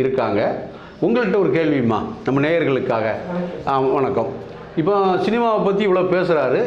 இருக்காங்க. உங்கள்கிட்ட ஒரு கேள்விம்மா, நம்ம நேயர்களுக்காக. வணக்கம். இப்போ சினிமாவை பற்றி இவ்வளோ பேசுகிறாரு.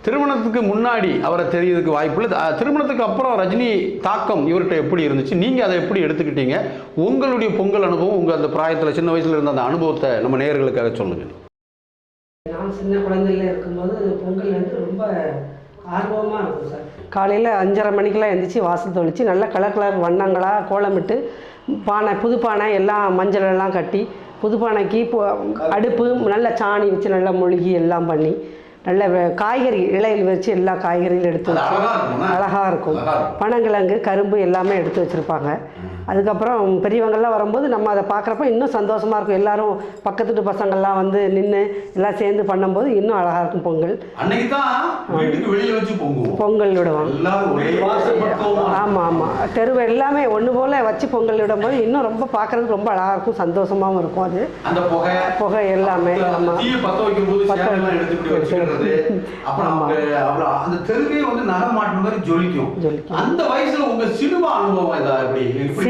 திருமணத்துக்கு முன்னாடி அவரை தெரியறதுக்கு வாய்ப்பு இல்லை. திருமணத்துக்கு அப்புறம் ரஜினி தாக்கம் இவர்கிட்ட எப்படி இருந்துச்சு, நீங்கள் அதை எப்படி எடுத்துக்கிட்டீங்க? உங்களுடைய பொங்கல் அனுபவம், உங்கள் அந்த பிராயத்தில் சின்ன வயசில் இருந்த அந்த அனுபவத்தை நம்ம நேயர்களுக்காக சொல்லுங்கள். நான் சின்ன குழந்தையில் இருக்கும்போது பொங்கல் வந்து ரொம்ப ஆர்வமாக இருக்கும் சார். காலையில் 5:30 மணிக்கெலாம் எழுந்திரிச்சி வாசல் தொளிச்சு நல்லா கலர் வண்ணங்களாக கோலமிட்டு புது பானை எல்லாம் மஞ்சள் எல்லாம் கட்டி புது பானைக்கு அடுப்பு நல்ல சாணி வச்சு நல்லா மொழுகி எல்லாம் பண்ணி நல்ல காய்கறி இலையில் வச்சு எல்லா காய்கறிகளும் எடுத்து வச்சு அழகாக இருக்கும். பனங்கிழங்கு கரும்பு எல்லாமே எடுத்து வச்சுருப்பாங்க. அதுக்கப்புறம் பெரியவங்கள்லாம் வரும்போது நம்ம அதை பார்க்குறப்ப இன்னும் சந்தோஷமாக இருக்கும். எல்லோரும் பக்கத்து பசங்கள்லாம் வந்து நின்று எல்லாம் சேர்ந்து பண்ணும்போது இன்னும் அழகாக இருக்கும். பொங்கல் பொங்கல் விடுவாங்க. ஆமாம் ஆமாம், தெருவை எல்லாமே ஒன்று போல் வச்சு பொங்கல் விடும்போது இன்னும் ரொம்ப பார்க்குறதுக்கு ரொம்ப அழகாக இருக்கும், சந்தோஷமாகவும் இருக்கும். அது புகை எல்லாமே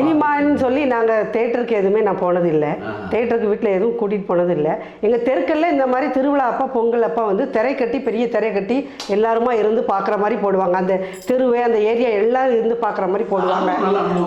சினிமான்னு சொல்லி நாங்கள் தேட்டருக்கு எதுவுமே நான் போனதில்லை. தேட்டருக்கு வீட்டில் எதுவும் கூட்டிகிட்டு போனதில்லை. எங்கள் தெருக்கல்ல இந்த மாதிரி திருவிழா அப்போ பொங்கல் அப்போ வந்து திரை கட்டி பெரிய திரை கட்டி எல்லாருமா இருந்து பார்க்குற மாதிரி போடுவாங்க. அந்த தெருவே அந்த ஏரியா எல்லாரும் இருந்து பார்க்குற மாதிரி போடுவாங்க.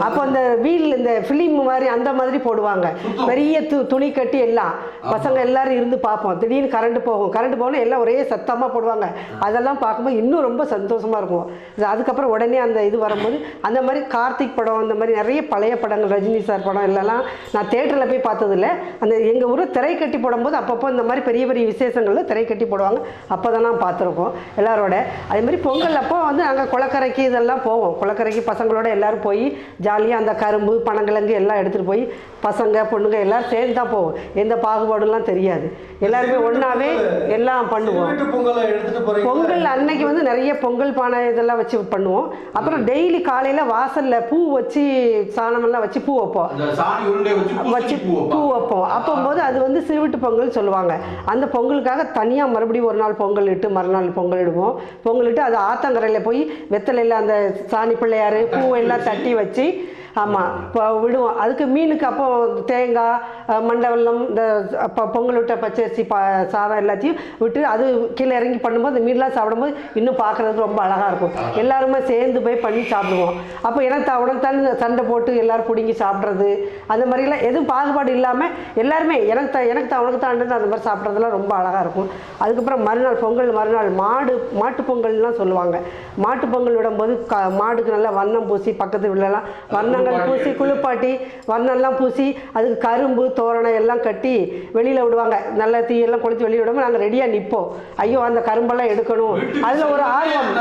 அப்போ அந்த வீல் இந்த ஃபிலிம் மாதிரி அந்த மாதிரி போடுவாங்க. பெரிய துணி கட்டி எல்லாம் பசங்க எல்லாரும் இருந்து பார்ப்போம். திடீர்னு கரண்ட் போகணும் எல்லாம் ஒரே சத்தமாக போடுவாங்க. அதெல்லாம் பார்க்கும்போது இன்னும் ரொம்ப சந்தோஷமாக இருக்கும். அதுக்கப்புறம் உடனே அந்த இது வரும்போது அந்த மாதிரி கார்த்திக் படம் அந்த மாதிரி நிறைய பழைய படங்கள் ரஜினி சார் படம் எல்லாம் நான் தேட்டரில் போய் பார்த்ததில்ல. அந்த எங்கள் ஊரில் திரை கட்டி போடும்போது அப்பப்போ இந்த மாதிரி பெரிய பெரிய விசேஷங்களில் திரை கட்டி போடுவாங்க. அப்போ தான் நான் பார்த்துருக்கோம் எல்லாரோட. அதே மாதிரி பொங்கல் அப்போ வந்து நாங்கள் குளக்கரைக்கு இதெல்லாம் போவோம். குளக்கரைக்கு பசங்களோட எல்லோரும் போய் ஜாலியாக அந்த கரும்பு பனங்கிழங்கு எல்லாம் எடுத்துகிட்டு போய் பசங்க பொண்ணுங்க எல்லோரும் சேர்ந்து தான் போவோம். எந்த பாகுபாடுலாம் தெரியாது. எல்லாருமே ஒன்றாவே எல்லாம் பண்ணுவோம். பொங்கல் அன்னைக்கு வந்து நிறைய பொங்கல் பானை இதெல்லாம் வச்சு பண்ணுவோம். அப்புறம் டெய்லி காலையில் வாசலில் பூ வச்சு சாணமெல்லாம் வச்சு பூ வைப்போம். பூ வைப்போம். அப்போது அது வந்து சிறுவிட்டு பொங்கல் சொல்லுவாங்க. அந்த பொங்கலுக்காக தனியாக மறுபடியும் ஒரு நாள் பொங்கல் இட்டு மறுநாள் பொங்கல் இடுவோம். பொங்கல் இட்டு அது ஆத்தங்கரையில் போய் வெத்தலையில் அந்த சாணி பிள்ளையார் பூவெல்லாம் தட்டி வச்சு ஆமாம் இப்போ விடுவோம். அதுக்கு மீனுக்கு அப்போ தேங்காய் மண்டவெல்லம் இந்த அப்போ பொங்கல் விட்ட பச்சரிசி சாதம் எல்லாத்தையும் விட்டு அது கீழே இறங்கி பண்ணும்போது அந்த மீன்லாம் சாப்பிடும்போது இன்னும் பார்க்குறதுக்கு ரொம்ப அழகாக இருக்கும். எல்லாருமே சேர்ந்து போய் பண்ணி சாப்பிடுவோம். அப்போ உனக்கு சண்டை போட்டு எல்லோரும் பிடுங்கி சாப்பிட்றது அந்த மாதிரிலாம் எதுவும் பாகுபாடு இல்லாமல் எல்லாருமே உனக்கு தாண்டது அந்த மாதிரி சாப்பிட்றதுலாம் ரொம்ப அழகாக இருக்கும். அதுக்கப்புறம் மறுநாள் மறுநாள் மாட்டு பொங்கல்லாம் சொல்லுவாங்க. மாட்டு பொங்கல் விடும்போது மாடுக்கு நல்லா வண்ணம் பூசி பக்கத்து வீட்டிலலாம் வண்ணம் பூசி குளிப்பாட்டி வண்ணெல்லாம் பூசி அதுக்கு கரும்பு தோரணம் எல்லாம் கட்டி வெளியில் விடுவாங்க. நல்ல தீயெல்லாம் கொளுத்தி வெளியே விடாமல் நாங்கள் ரெடியாக நிற்போம். ஐயோ அந்த கரும்பெல்லாம் எடுக்கணும். அதில் ஒரு ஆர்வம்.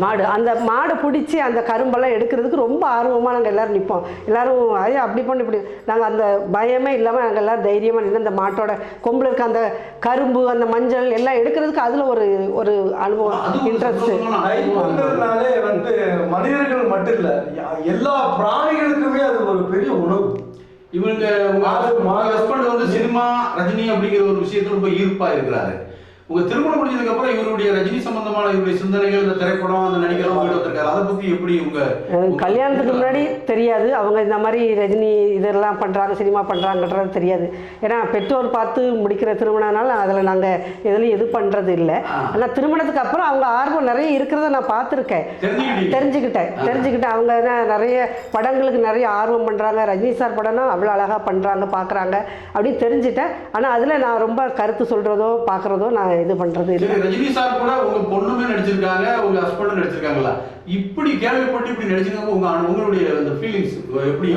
மாடு அந்த மாடை பிடிச்சி அந்த கரும்பெல்லாம் எடுக்கிறதுக்கு ரொம்ப ஆர்வமாக நாங்கள் எல்லோரும் நிற்போம். எல்லோரும் ஐயோ அப்படி பண்ணி இப்படி நாங்கள் அந்த பயமே இல்லாமல் நாங்கள் எல்லோரும் தைரியமாக நின்று அந்த மாட்டோட கொம்பில் இருக்க அந்த கரும்பு அந்த மஞ்சள் எல்லாம் எடுக்கிறதுக்கு அதில் ஒரு அனுபவம் இன்ட்ரெஸ்ட்டு. மனிதர்கள் மட்டும் இல்ல, எல்லா பிராணிகளுக்குமே அது ஒரு பெரிய உணவு. இவங்க ஹஸ்பண்ட் வந்து சினிமா ரஜினி அப்படிங்கிற ஒரு விஷயத்துல ரொம்ப ஈர்ப்பா இருக்கிறாரு. உங்க திருமணம் முடிஞ்சதுக்கு அப்புறம் இவருடைய ரஜினி சம்பந்தமான இவருடைய சிந்தனைகள், இந்த திரைப்படம், அந்த நடிகரும் வீடு வந்திருக்காரு. அதை பத்தி எப்படி உங்க கல்யாணத்துக்கு முன்னாடி தெரியாது அவங்க இந்த மாதிரி ரஜினி இதெல்லாம் பண்றாங்க சினிமா பண்றாங்கன்றது தெரியாது. ஏன்னா பெற்றோர் பார்த்து முடிக்கிற திருமணம்னால அதில் நாங்கள் எதுலையும் இது பண்றது இல்லை. ஆனால் திருமணத்துக்கு அப்புறம் அவங்க ஆர்வம் நிறைய இருக்கிறத நான் பார்த்துருக்கேன், தெரிஞ்சுக்கிட்டேன். அவங்க நிறைய படங்களுக்கு நிறைய ஆர்வம் பண்றாங்க. ரஜினி சார் படம்னா அவ்வளோ அழகா பண்றாங்க பார்க்குறாங்க அப்படின்னு தெரிஞ்சுட்டேன். ஆனால் அதில் நான் ரொம்ப கருத்து சொல்றதோ பார்க்குறதோ நான் இது பண்றது இல்லை. ரஜினி சார் கூட உங்க பொண்ணுமே நடிச்சிருக்காங்க, உங்க ஹஸ்பண்டும் நடிச்சிருக்காங்களா? இப்படி கேள்விப்பட்டு இப்படி நடிச்சிருக்காங்க, உங்களுடைய அந்த ஃபீலிங்ஸ் எப்படி?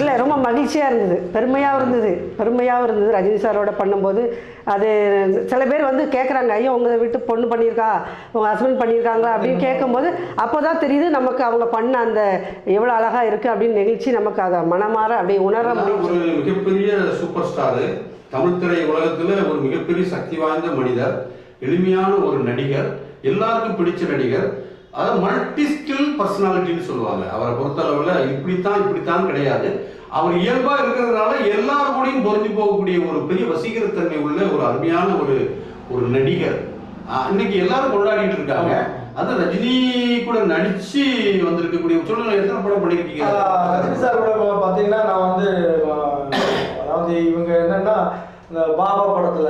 இல்லை ரொம்ப மகிழ்ச்சியாக இருந்தது, பெருமையாகவும் இருந்தது ரஜினி சாரோட பண்ணும்போது. அது சில பேர் வந்து கேட்குறாங்க, ஐயோ உங்கள் வீட்டு பொண்ணு பண்ணியிருக்கா, உங்கள் ஹஸ்பண்ட் பண்ணியிருக்காங்களா அப்படின்னு கேட்கும்போது அப்போ தான் தெரியுது நமக்கு அவங்க பண்ண அந்த எவ்வளோ அழகாக இருக்குது அப்படின்னு நிகழ்ச்சி நமக்கு அதை மனமாற அப்படியே உணர முடியும். ஒரு மிகப்பெரிய சூப்பர் ஸ்டாரு, தமிழ் திரை உலகத்தில் ஒரு மிகப்பெரிய சக்தி வாய்ந்த மனிதர், எளிமையான ஒரு நடிகர், எல்லாருக்கும் பிடிச்ச நடிகர், அதாவது மல்டி ஸ்கில் பர்சனாலிட்டின்னு சொல்லுவாங்க. அவரை பொறுத்தளவில் இப்படித்தான் கிடையாது. அவர் இயல்பா இருக்கிறதுனால எல்லாரும் கூடயும் பொருந்தி போகக்கூடிய ஒரு பெரிய வசீகரத்தன்மை உள்ள ஒரு அருமையான ஒரு நடிகர். இன்னைக்கு எல்லாரும் கொண்டாடிட்டு இருக்காங்க. அது ரஜினி கூட நடிச்சு வந்திருக்கக்கூடிய சொல்லுங்க, எத்தனை படம் பண்ணிருக்கீங்க? ரஜினி சார் கூட இந்த பாபா படத்துல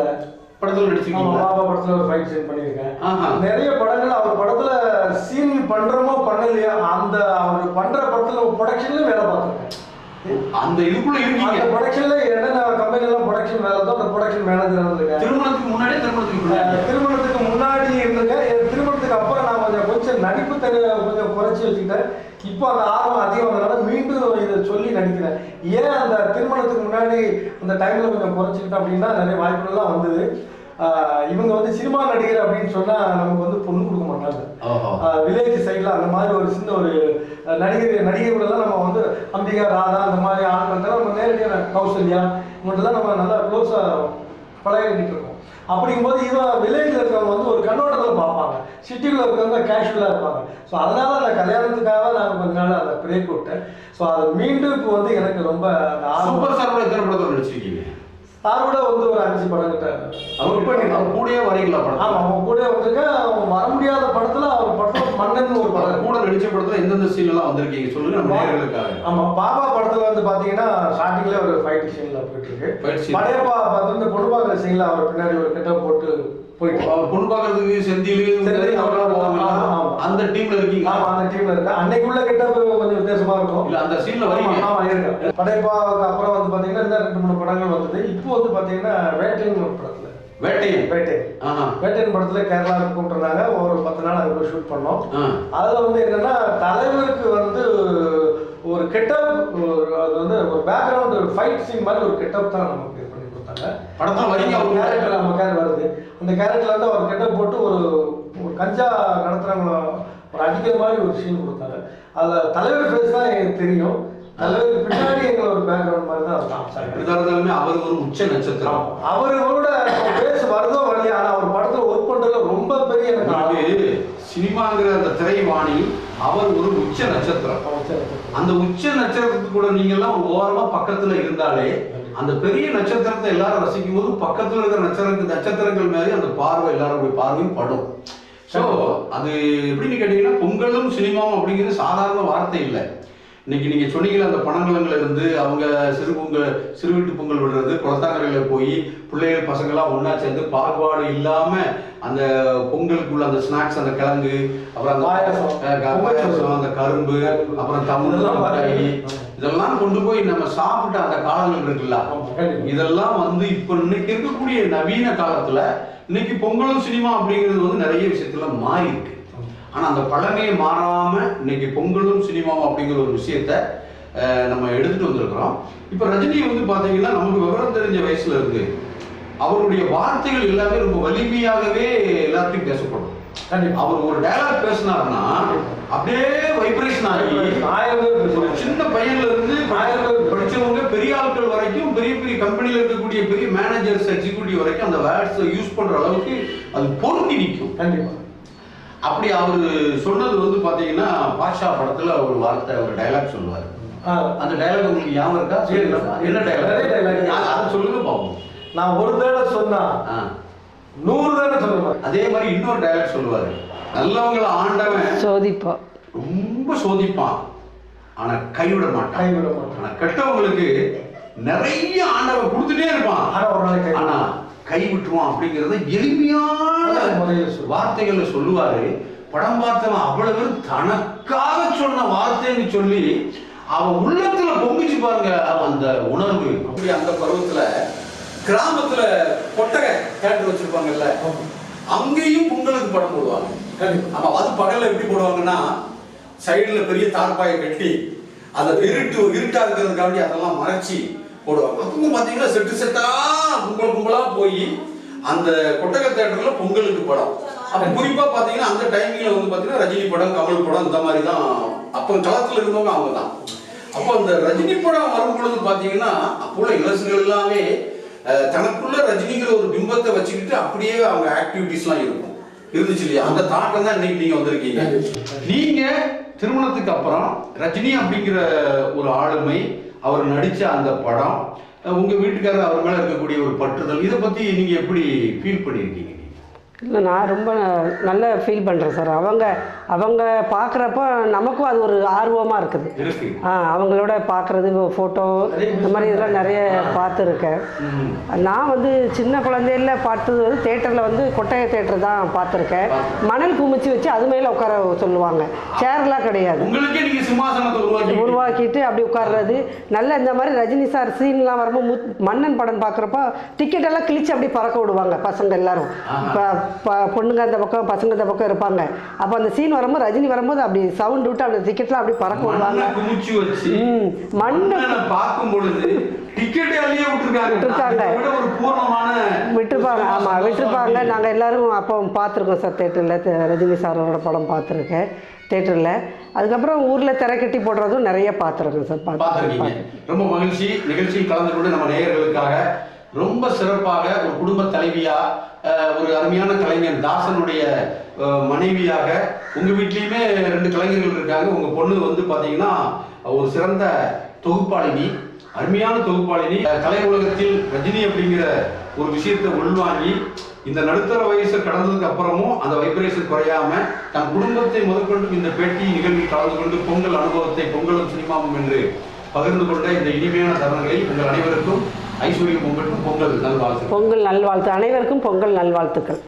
நடிச்சிருக்கீங்க. பாபா படத்துல ஒரு ஃபைட் சீன் பண்ணியிருக்கேன். நிறைய படங்கள் அவர் படத்துல சீன் பண்றோமோ பண்ணலையா அந்த அவர் பண்ற படத்துல ப்ரொடக்ஷன்ல வேலை பார்த்துருக்கேன். அந்த இதுக்குள்ள இருக்கீங்க. அந்த ப்ரொடக்ஷன்ல என்னென்ன கம்பெனிலாம் ப்ரொடக்ஷன் வேலை தான் அந்த ப்ரொடக்ஷன் மேனேஜர் இருந்திருக்கேன். திருமணத்துக்கு முன்னாடி திருமணத்துக்கு முன்னாடி இருந்திருக்கேன். திருமணத்துக்கு அப்புறம் நான் கொஞ்சம் நடிப்பு கொஞ்சம் குறைச்சி வச்சுக்கிட்டேன். இப்போ அந்த ஆர்வம் அதிகம் வந்ததுனால மீண்டும் இதை சொல்லி நடிக்கிறேன். ஏன் அந்த திருமணத்துக்கு முன்னாடி அந்த டைம்ல கொஞ்சம் குறைச்சிக்கிட்டேன் அப்படின்னா நிறைய வாய்ப்புகள்லாம் வந்தது. இவங்க சினிமா நடிகர் அப்படின்னு சொன்னா நமக்கு பொண்ணு கொடுக்க மாட்டாங்க. வில்லேஜ் சைட்ல அந்த மாதிரி ஒரு சின்ன ஒரு நடிகர்களெல்லாம் நம்ம அம்பிகா, ராதா அந்த மாதிரி ஆட்கள் நம்ம நேரடியாக கௌசல்யா இவங்கெல்லாம் நம்ம நல்லா க்ளோஸா பழகிட்டு இருக்கோம். அப்படிங்கும்போது இவன் வில்லேஜில் இருக்கவங்க ஒரு கண்ணோட்டத்தில் பார்ப்பாங்க, சிட்டிக்குள்ள இருக்கவங்க கேஷுவலாக இருப்பாங்க. ஸோ அதனால அந்த கல்யாணத்துக்காக நான் கொஞ்ச நாள் அதை பிரேக் விட்டேன். ஸோ அது மீண்டும் இப்போ எனக்கு ரொம்ப சூப்பர் ஸ்டாரோட எத்தனை படத்தில் நடிச்சிருக்கீங்க? அவரோட ஒரு 5 படம் கிட்ட அவர் கூடயே வரீங்களா படம்? ஆமாம், அவன் கூட வந்திருக்கேன். அவன் வர முடியாத படத்துல அவர் படத்துல மன்னன் ஒரு படம் கூட நடிச்ச படத்துல எந்தெந்த சீன் எல்லாம் வந்திருக்கீங்க சொல்லுங்க நம்ம நேயர்களுக்காக. ஆமா, பாபா படத்துல பாத்தீங்கன்னா ஸ்டார்டிங்ல ஒரு ஃபைட் சீன்ல போயிட்டு இருக்கு. படையப்பா இந்த பொண்ணு பாக்குற சீன்ல அவர் பின்னாடி ஒரு கெட்டப் போட்டு போயிட்டு பொண்ணு பாக்குறதுக்கு செந்தில் அந்த டீம்ல இருக்கீங்க. ஆமா, அந்த டீம்ல இருக்கு. அன்னைக்குள்ள கெட்டப் கொஞ்சம் வித்தியாசமா இருக்கும். இல்ல அந்த சீன்ல வரீங்க. ஆமா இருக்கு. படையப்பாவுக்கு அப்புறம் பாத்தீங்கன்னா இந்த 2-3 படங்கள் வந்தது. இப்போ பாத்தீங்கன்னா வேட்டைன்னு ஒரு படத்துல வேட்டையன் படத்துல கேரளா கூப்பிட்டுருந்தாங்க. ஒரு 10 நாள் அதுக்குள்ள ஷூட் பண்ணோம். அதுல என்னன்னா தலைவருக்கு ஒரு கெட்டப், அது ஒரு பேக்ரவுண்ட் ஒரு ஃபைட் சீன் மாதிரி ஒரு கெட்டப் தான் நமக்கு பண்ணி கொடுத்தாங்க. படத்துல வரீங்க. அவங்க கேரக்டர் நம்ம கேரக்டர் வருது. அந்த கேரக்டர்ல அவர் கெட்டப் போட்டு ஒரு கஞ்சா கடத்துறவங்க ஒரு அடிக்கிற மாதிரி ஒரு சீன் கொடுத்தாங்க. அதுல தலைவர் ஃபேஸ் தான் எனக்கு தெரியும். தலைவருக்கு பின்னாடி எங்களை ஒரு பேக்ரவுண்ட் மாதிரி தான். அவர் ஒரு உச்ச நட்சத்திரம். அவரோட பேச வருதோ வரலையா, ஆனா அவர் படத்துல ஒர்க் பண்றதுல ரொம்ப பெரிய எனக்கு சினிமாங்கிற அந்த திரைவாணி அவர் ஒரு உச்ச நட்சத்திரம். அந்த உச்ச நட்சத்திரத்துக்கு கூட நீங்க எல்லாம் ஓரமா பக்கத்துல இருந்தாலே அந்த பெரிய நட்சத்திரத்தை எல்லாரும் ரசிக்கும் போது பக்கத்துல இருக்கிற நட்சத்திரங்கள் மேலே அந்த பார்வை எல்லாரும் பார்வையும் படும். ஸோ அது எப்படின்னு கேட்டீங்கன்னா பொங்கலும் சினிமாவும் அப்படிங்கிறது சாதாரண வார்த்தை இல்லை. இன்னைக்கு நீங்க சொன்னீங்களா அந்த பணங்கலங்கள்ல இருந்து அவங்க சிறு வீட்டு பொங்கல் விடுறது, குளத்தாங்கரையில போய் பிள்ளைகள் பசங்கள்லாம் ஒன்னா சேர்ந்து பாகுபாடு இல்லாம அந்த பொங்கலுக்குள்ள அந்த ஸ்நாக்ஸ், அந்த கிழங்கு, அப்புறம் அந்த பாயாசம், அந்த கரும்பு, அப்புறம் தமிழ் இதெல்லாம் கொண்டு போய் நம்ம சாப்பிட்ட அந்த காலங்கள் இருக்குல்ல, இதெல்லாம் இப்ப இன்னைக்கு இருக்கக்கூடிய நவீன காலத்துல இன்னைக்கு பொங்கலும் சினிமா அப்படிங்கிறது நிறைய விஷயத்துல மாறி இருக்கு. ஆனா அந்த பழமையை மாறாம இன்னைக்கு பொங்கலும் சினிமாவும் அப்படிங்கிற ஒரு விஷயத்த நம்ம எடுத்துட்டு வந்திருக்கிறோம். இப்ப ரஜினி பாத்தீங்கன்னா நமக்கு விவரம் தெரிஞ்ச வயசுல இருந்து அவருடைய வார்த்தைகள் எல்லாமே ரொம்ப வலிமையாகவே எல்லாத்தையும் பேசப்படும். அவர் ஒரு டயலாக் பேசினார்னா அப்படியே வைப்ரேஷன் ஆகி சின்ன பையன்ல இருந்து படிச்சவங்க பெரிய ஆட்கள் வரைக்கும், பெரிய பெரிய கம்பெனில இருக்கக்கூடிய பெரிய மேனேஜர்ஸ், எக்ஸிக்யூட்டிவ் வரைக்கும் அந்த வேர்ட்ஸ் யூஸ் பண்ற அளவுக்கு அது பொருந்தி நிற்கும். கண்டிப்பா அப்படி அவரு சொன்னது பாத்தீங்கன்னா பாஷா படத்துல ஒரு வார்த்தை, ஒரு டயலாக் சொல்லுவாரு. அந்த டயலாக் உங்களுக்கு ஞாபகம் இருக்கா? என்ன டயலாக்? அதை சொல்லுங்க பாப்போம். நான் ஒரு தடவை சொன்னா 100 தடவை சொல்லுவேன். அதே மாதிரி இன்னொரு டயலாக் சொல்லுவாரு, நல்லவங்களை ஆண்டவன் சோதிப்பான், ரொம்ப சோதிப்பான், ஆனா கைவிட மாட்டான். ஆனா கெட்டவங்களுக்கு நிறைய ஆண்டவன் கொடுத்துட்டே இருப்பான், ஆனா கை விட்டுருவான். அப்படிங்கறத எளிமையான வார்த்தைகள்ல சொல்லுவாரு. படம் பார்த்தவன் அவ்வளவு பேர் தனக்காக சொன்ன வார்த்தைன்னு சொல்லி அவன் உள்ளத்துல பொங்கிச்சு பாருங்க அந்த உணர்வு. அப்படி அந்த பருவத்துல கிராமத்துல கொட்டகை தேட்டர் வச்சிருப்பாங்கல்ல, அங்கேயும் பொங்கலுக்கு படம் போடுவாங்க. ஆமா, அது பகல்ல எப்படி போடுவாங்கன்னா சைடுல பெரிய தார்பாயை கட்டி அதை இருட்டா இருக்கிறதுக்காண்டி அதெல்லாம் மறைச்சி போடுவாங்க. அப்பவும் பாத்தீங்கன்னா செட்டா கும்பலா போய் அந்த கொட்டகை தேட்டர்ல பொங்கலுக்கு படம். அப்ப குறிப்பா பாத்தீங்கன்னா அந்த டைமிங்ல பாத்தீங்கன்னா ரஜினி படம், கமல் படம், இந்த மாதிரி தான் அப்ப களத்துல இருந்தவங்க அவங்க தான். அப்போ அந்த ரஜினி படம் வரும் பொழுது பாத்தீங்கன்னா அப்போ உள்ள இளைஞர்கள் எல்லாமே தனக்குள்ள ரஜினிங்கிற ஒரு பிம்பத்தை வச்சுக்கிட்டு அப்படியே அவங்க ஆக்டிவிட்டிஸ் எல்லாம் இருந்துச்சு இல்லையா? அந்த தாக்கம் தான் இன்னைக்கு நீங்க வந்திருக்கீங்க. நீங்க திருமணத்துக்கு அப்புறம் ரஜினி அப்படிங்கிற ஒரு ஆளுமை, அவர் நடிச்ச அந்த படம், உங்க வீட்டுக்காரர் அவர் மேல இருக்கக்கூடிய ஒரு பற்றுதல், இதை பத்தி நீங்க எப்படி ஃபீல் பண்ணிருக்கீங்க? இல்லை நான் ரொம்ப நல்லா ஃபீல் பண்ணுறேன் சார். அவங்க பார்க்குறப்ப நமக்கும் அது ஒரு ஆர்வமாக இருக்குது. அவங்களோட பார்க்குறது ஃபோட்டோ இந்த மாதிரி இதெல்லாம் நிறைய பார்த்துருக்கேன். நான் வந்து சின்ன குழந்தையில பார்த்தது வந்து தேட்டரில் வந்து கொட்டகை தேட்டர் தான் பார்த்துருக்கேன். மணல் குமிச்சு வச்சு அது மேலே உட்கார சொல்லுவாங்க, சேர்லாம் கிடையாது, உருவாக்கிட்டு அப்படி உட்கார்றது. நல்ல இந்த மாதிரி ரஜினி சார் சீன்லாம் வரும்போது மன்னன் படம் பார்க்குறப்ப டிக்கெட் எல்லாம் கிழிச்சு அப்படி பறக்க விடுவாங்க பசங்க எல்லாரும். பொண்ணுங்க அந்த பக்கம் பசங்க அந்த பக்கம் இருப்பாங்க. அப்போ அந்த சீன் வரும்போது ரஜினி வரும்போது அப்படி சவுண்ட் விட்டு அந்த டிக்கெட்லாம் அப்படி பறக்க விடுவாங்க. மண்ணை பார்க்கும் பொழுது விட்டுருப்பாங்க. ஆமாம் விட்டுருப்பாங்க. நாங்கள் எல்லாரும் அப்போ பார்த்துருக்கோம் சார் தேட்டரில். ரஜினி சாரோட படம் பார்த்துருக்கேன் தேட்டரில். அதுக்கப்புறம் ஊரில் திரை கட்டி போடுறதும் நிறைய பார்த்துருக்கேன் சார். பார்த்துருக்கீங்க. ரொம்ப மகிழ்ச்சி. நிகழ்ச்சியில் கலந்து கொண்டு நம்ம நேயர்களுக்காக ரொம்ப சிறப்பாக ஒரு குடும்ப தலைவியா, ஒரு அருமையான கலைஞர் தாசனுடைய மனைவியாக, உங்கள் வீட்லேயுமே 2 கலைஞர்கள் இருக்காங்க. உங்கள் பொண்ணு வந்து பார்த்தீங்கன்னா ஒரு சிறந்த தொகுப்பாளினி, அருமையான தொகுப்பாளினி. கலை உலகத்தில் ரஜினி அப்படிங்கிற ஒரு விஷயத்தை உள்வாங்கி இந்த நடுத்தர வயசு கடந்ததுக்கு அப்புறமும் அந்த வைப்ரேஷன் குறையாம தன் குடும்பத்தை முதற்கொண்டு இந்த பேட்டி நிகழ்வில் கலந்து கொண்டு பொங்கல் அனுபவத்தை பொங்கலும் சினிமாவும் என்று பகிர்ந்து கொண்ட இந்த இனிமையான தருணங்களை உங்கள் அனைவருக்கும் ஐஸ்வர்யம் பொங்கல் நல்வாழ்த்து. பொங்கல் நல்வாழ்த்து. அனைவருக்கும் பொங்கல் நல்வாழ்த்துக்கள்.